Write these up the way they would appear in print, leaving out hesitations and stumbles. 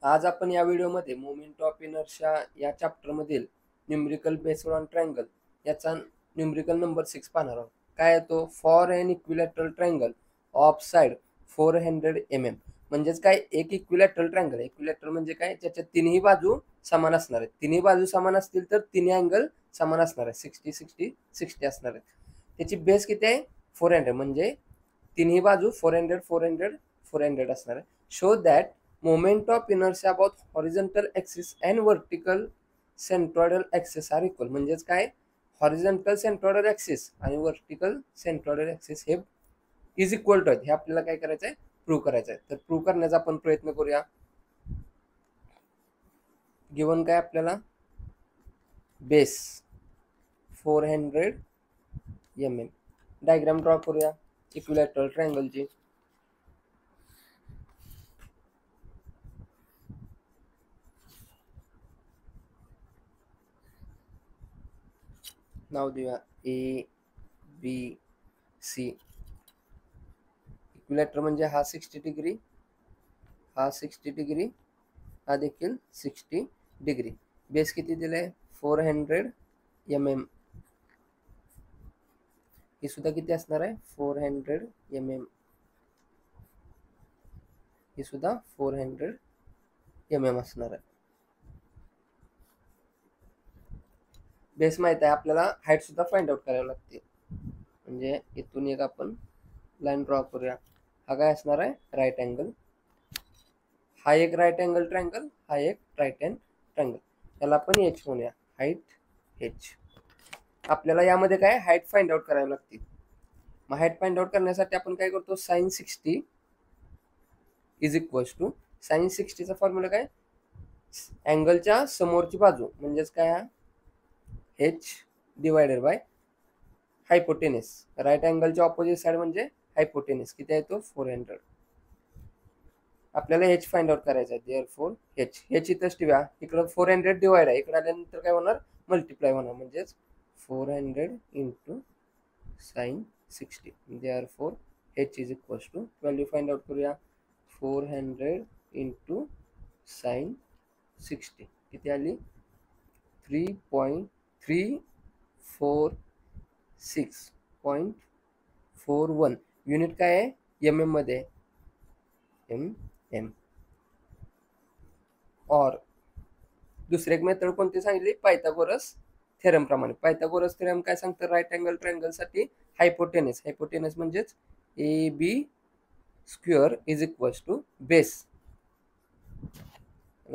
आज आपण या व्हिडिओमध्ये मोमेंट ऑफ इनर्शिया या चॅप्टरमधील न्यूमरिकल बेस्ड ऑन ट्रायंगल याचा न्यूमरिकल नंबर 6 पाहणार आहोत. काय येतो? For an equilateral triangle of side 400 mm. म्हणजेच काय, एक इक्विलॅटरल ट्रायंगल. इक्विलॅटरल म्हणजे काय, ज्याच्या तिन्ही बाजू समान असणार आहेत. तिन्ही बाजू समान असतील तर तिन्ही अँगल समान असणार आहेत. 60 60 60 असणार आहेत. त्याची बेस किती आहे? 400. म्हणजे तिन्ही बाजू 400 400 400 असणार आहे. Show that moment of inertia about horizontal axis and vertical centroidal axis are equal. म्हणजेच काय, हॉरिझॉन्टल सेंट्रॉइडल ऍक्सिस आणि वर्टिकल सेंट्रॉइडल ऍक्सिस हे इज इक्वल टू आहेत. हे आपल्याला काय करायचं आहे? प्रूव्ह करायचं आहे. तर प्रूव्ह करण्याचा आपण प्रयत्न करूया. गिवन काय आपल्याला? Base 400 mm. डायग्राम ड्रॉ करूया इक्विलॅटरल ट्रायंगलची. नाव देऊया ए बी सी. इक्विलॅटर म्हणजे हा 60 डिग्री, हा 60 डिग्री, हा देखील 60 डिग्री. बेस किती दिलाय? 400 mm. ही सुद्धा किती असणार आहे? 400 mm. ही सुद्धा 400 mm असणार आहे. बेस माहित आहे आपल्याला, हाईट सुद्धा फाइंड आउट करावी लागते. म्हणजे इथून एक आपण लाईन ड्रॉ करूया. हा काय असणार आहे? Right angle. हा एक राईट अँगल ट्रायंगल, हा एक राईट हँड ट्रायंगल. त्याला आपण एच म्हणूया, हाईट एच. आपल्याला यामध्ये काय, हाईट फाइंड आउट करावी लागते. मग हाईट फाइंड आउट करण्यासाठी आपण काय करतो? Sine 60 is equals to, sine 60 चा फॉर्म्युला काय? अँगलच्या समोरची बाजू म्हणजेच काय, H divided by hypotenuse. Right अँगलच्या ऑपोजिट साइड म्हणजे हायपोटेनस. किती आहे तो? 400. आपल्याला एच फाइंड आउट करायचा आहे. देअरफॉर एच इथंच ठेवा. इकडं 400 डिवाइड आहे, इकडे आल्यानंतर काय होणार? मल्टिप्लाय होणार. म्हणजेच 400 into sine 60. Therefore H is equals to, value find out करूया. 400 इंटू साइन 60 किती आली? 3.446.41. युनिट काय आहे? एम एम मध्ये, एम एम. और दुसरी एक मेथड कोणती सांगितली? पायथागोरस थेरम प्रमाणे. पायथागोरस थेरम काय सांगतं? राईट अँगल ट्रायंगल साठी हायपोटेनस. हायपोटेनस म्हणजेच A B square is equals to base.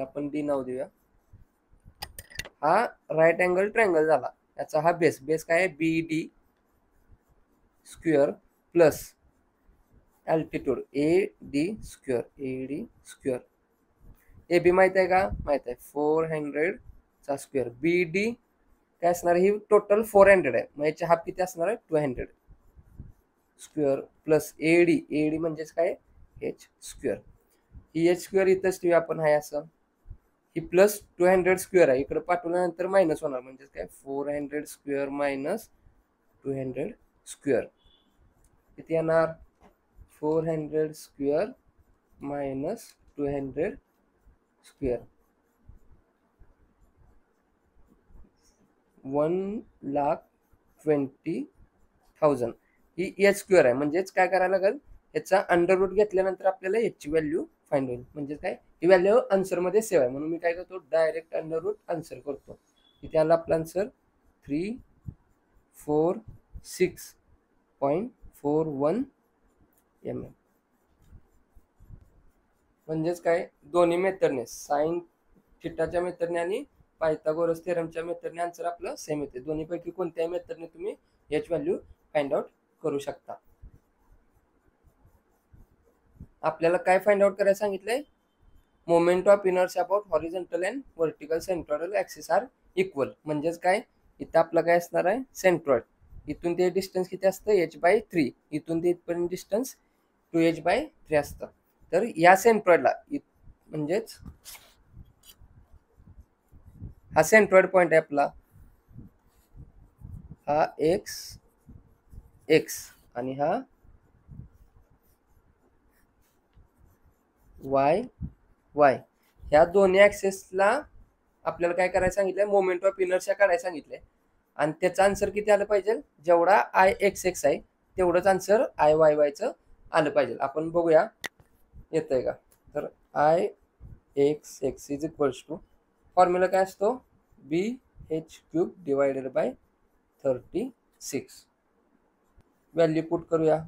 आपण डी नाव देऊया. हा राईट अँगल ट्रायंगल झाला, याचा हा बेस. बेस काय आहे? B D square plus altitude A D square. A D square. A B माहित आहे का? माहित आहे, 400 चा स्क्वेअर. बी डी काय असणार? ही टोटल 400 आहे, मग याचे हाफ किती असणार आहे? 200 स्क्वेअर प्लस ए डी म्हणजेच काय? H square. ही एच स्क्वेअर इथंच ठेवूया आपण, आहे असं. ही प्लस 200 स्क्वेअर आहे, इकडे पाठवल्यानंतर मायनस होणार. म्हणजे काय? 400 स्क्वेअर मायनस 200 स्क्वेअर किती येणार? 400 स्क्वेअर मायनस 200 स्क्वेअर 1,20,000. ही एच स्क्वेअर आहे. म्हणजेच काय करायला लागेल? याचा अंडर रूट घेतल्यानंतर आपल्याला याची व्हॅल्यू फाइंड होईल. म्हणजे काय, ही व्हॅल्यू आन्सर मध्ये सेव्ह आहे, म्हणून मी काय करतो? डायरेक्ट अंडर रूट आन्सर करतो. इथे आला आपला आन्सर 346.41 mm. म्हणजेच काय, दोन्ही मेथडने, साइन थिटाच्या मेथडने आणि पायथागोरस थेरमच्या मेथडने आन्सर आपलं सेम येते. दोन्हीपैकी कोणत्याही मेथडने तुम्ही एच व्हॅल्यू फाइंड आउट करू शकता. आपल्याला काय फाइंड आउट करायला सांगितलंय? Moment of inertia about horizontal and vertical centroidal axis are equal. म्हणजेच काय, इथं आपलं काय असणार आहे? सेंट्रॉइड. इथून ते डिस्टन्स किती असतं? h/3. इथून ते इथपर्यंत डिस्टन्स 2h/3 असतं. तर या सेंट्रॉइडला, म्हणजेच हा सेंट्रॉइड पॉइंट आहे आपला, हा एक्स एक्स आणि हा वाय वाय. ह्या दोन्ही ॲक्सेसला आपल्याला काय करायला सांगितलंय, मोमेंट ऑफ इनर्शिया काढायला सांगितलंय आणि त्याचं आन्सर किती आलं पाहिजे, जेवढा आय एक्स एक्स आहे तेवढंच आन्सर आय वाय वायचं आलं पाहिजे. आपण बघूया येतंय का. तर I X X is equals to formula काय असतो, B H cube divided by 36. Value put करूया.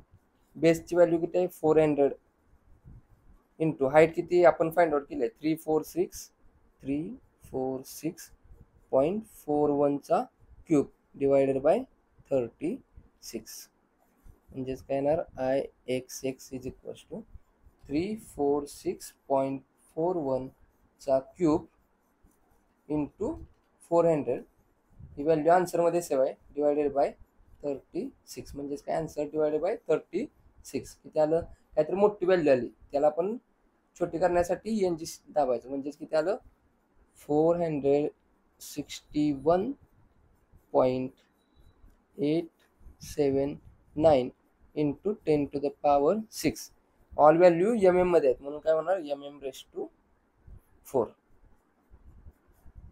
बेसची व्हॅल्यू किती आहे 400 इंटू हाईट किती आपण फाइंड आउट केली आहे 346.41चा क्यूब डिवायडेड बाय 36. म्हणजेच काय येणार, I X X is equals to 346.41चा क्यूब इंटू 400, ही व्हॅल्यू आन्सरमध्ये सेव्ह आहे, डिवायडेड बाय 36. म्हणजेच काय आन्सर डिवायडेड बाय 36 किती आलं, काहीतरी मोठी व्हॅल्यू आली त्याला आपण छोटी करण्यासाठी एन जी दाबायचं. म्हणजेच किती आलं 461.879 into 10⁻⁶. All value M M मध्ये आहेत म्हणून काय होणार MM⁴.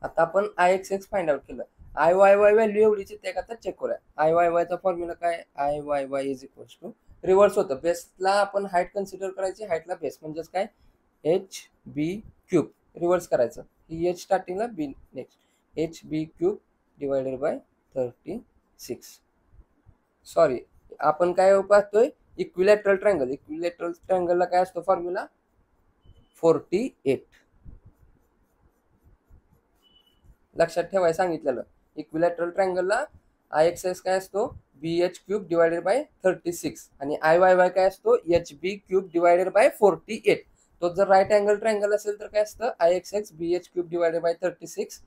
आता आपण I X X find out केलं. आय वाय वाय व्हॅल्यू एवढीच येते का, तर चेक करूया. आय वाय वायचा फॉर्म्युला काय, I Y Y is equals to reverse होतं, बेसला आपण हाईट कन्सिडर करायची, हाईटला बेस म्हणजेच काय एच बी क्यूब रिव्हर्स करायचं, ही एच स्टार्टिंगला B next, H B cube divided by 36. Sorry, आपण काय पाहतोय इक्विलॅटरल ट्रायंगल. इक्विलॅटरल ट्रायंगलला काय असतो फॉर्म्युला 48. लक्षात ठेवायला सांगितलेलं. इक्विलॅटरल ट्रायंगलला आय एक्स एक्स काय असतो B H cube divided by 36 आणि आय वाय वाय काय असतो H B cube divided by 48. तो जर राईट अँगल ट्रायंगल असेल तर काय असतं I X X B H cube divided by 36.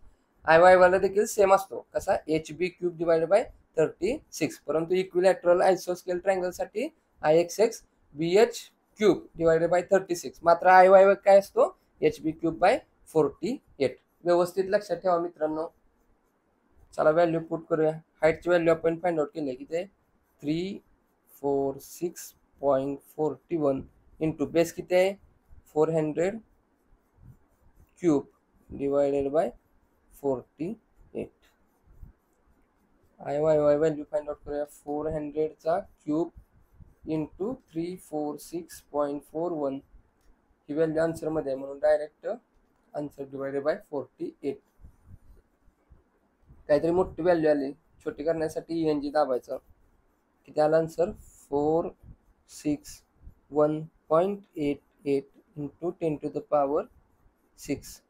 I Y वायला देखील सेम असतो, कसा H B cube divided by 36. परंतु इक्विलॅटरल आयसोस्केल ट्रायंगलसाठी I X X B H cube divided by 36, मात्र आय वाय वाय काय असतो एच बी क्यूब बाय 48. व्यवस्थित लक्षात ठेवा मित्रांनो. चला व्हॅल्यू पुट करूया. हाईटची व्हॅल्यू आपण फाइंड आउट केली आहे किती 346.41 इंटू बेस किती आहे 400 cube divided by 48. I Y Y value find out करूया. 400चा क्यूब इंटू 346.41 ही व्हॅल्यू आन्सरमध्ये आहे म्हणून डायरेक्ट आन्सर डिवायडेड बाय 48. काहीतरी मोठी व्हॅल्यू आली, छोटी करण्यासाठी एन जी दाबायचं. किती आला आन्सर 461.88 इंटू 10⁻⁶.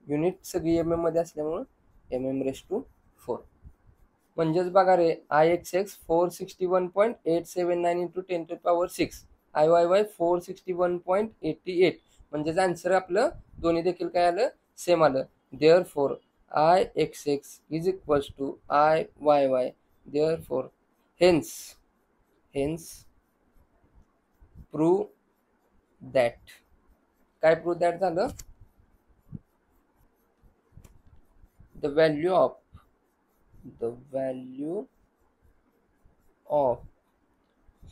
युनिट सगळी एम एम मध्ये असल्यामुळं MM⁴. म्हणजेच बघा रे I X X 461.879 into 10⁻⁶, I Y Y 461.88. म्हणजेच आन्सर आपलं दोन्ही देखील काय आलं सेम आलं. Therefore I X X is equals to I Y Y. Therefore hence prove that. काय प्रूव्ह दॅट झालं, the value of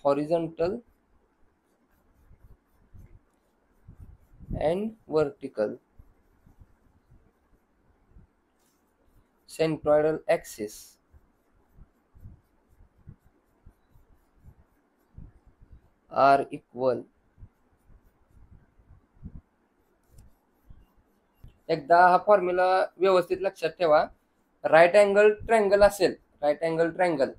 horizontal and vertical centroidal axis are equal. एकदा हा फॉर्म्युला व्यवस्थित लक्षात ठेवा. राईट अँगल ट्रायंगल असेल, right angle triangle,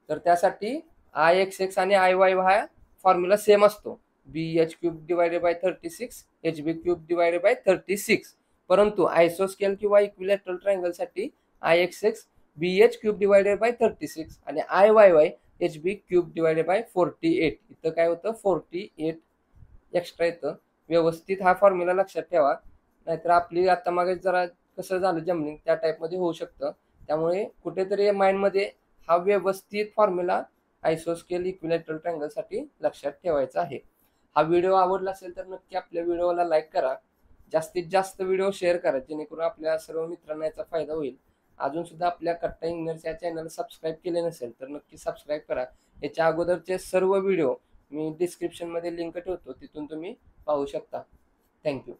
तर त्यासाठी आय एक्स एक्स आणि आय वाय हा फॉर्म्युला सेम असतो, B H cube divided by 36 H B cube divided by 36. परंतु आयसोस्केल किंवा इक्विलॅटरल ट्रायंगलसाठी I X X B H cube divided by 36 आणि I Y Y H B cube divided by 48. इथं काय होतं 48 एक्स्ट्रा येतं. व्यवस्थित हा फॉर्म्युला लक्षात ठेवा, नाहीतर आपली आता मागे जरा कसं झालं जमलिंग त्या टाईपमध्ये होऊ शकतं. त्यामुळे कुठेतरी माइंडमध्ये हा व्यवस्थित फॉर्म्युला आयसोस्केल इक्विलॅटरल ट्रायंगलसाठी लक्षात ठेवायचा आहे. हा व्हिडिओ आवडला असेल तर नक्की आपल्या व्हिडिओला लाईक करा, जास्तीत जास्त व्हिडिओ शेअर करा जेणेकरून आपल्या सर्व मित्रांना याचा फायदा होईल. अजून सुद्धा आपल्या कट्टा इंग्लिश या चॅनल सबस्क्राईब केले नसेल तर नक्की सबस्क्राईब करा. याच्या अगोदरचे सर्व व्हिडिओ मी डिस्क्रिप्शनमध्ये लिंक ठेवतो, तिथून तुम्ही पाहू शकता. थँक्यू.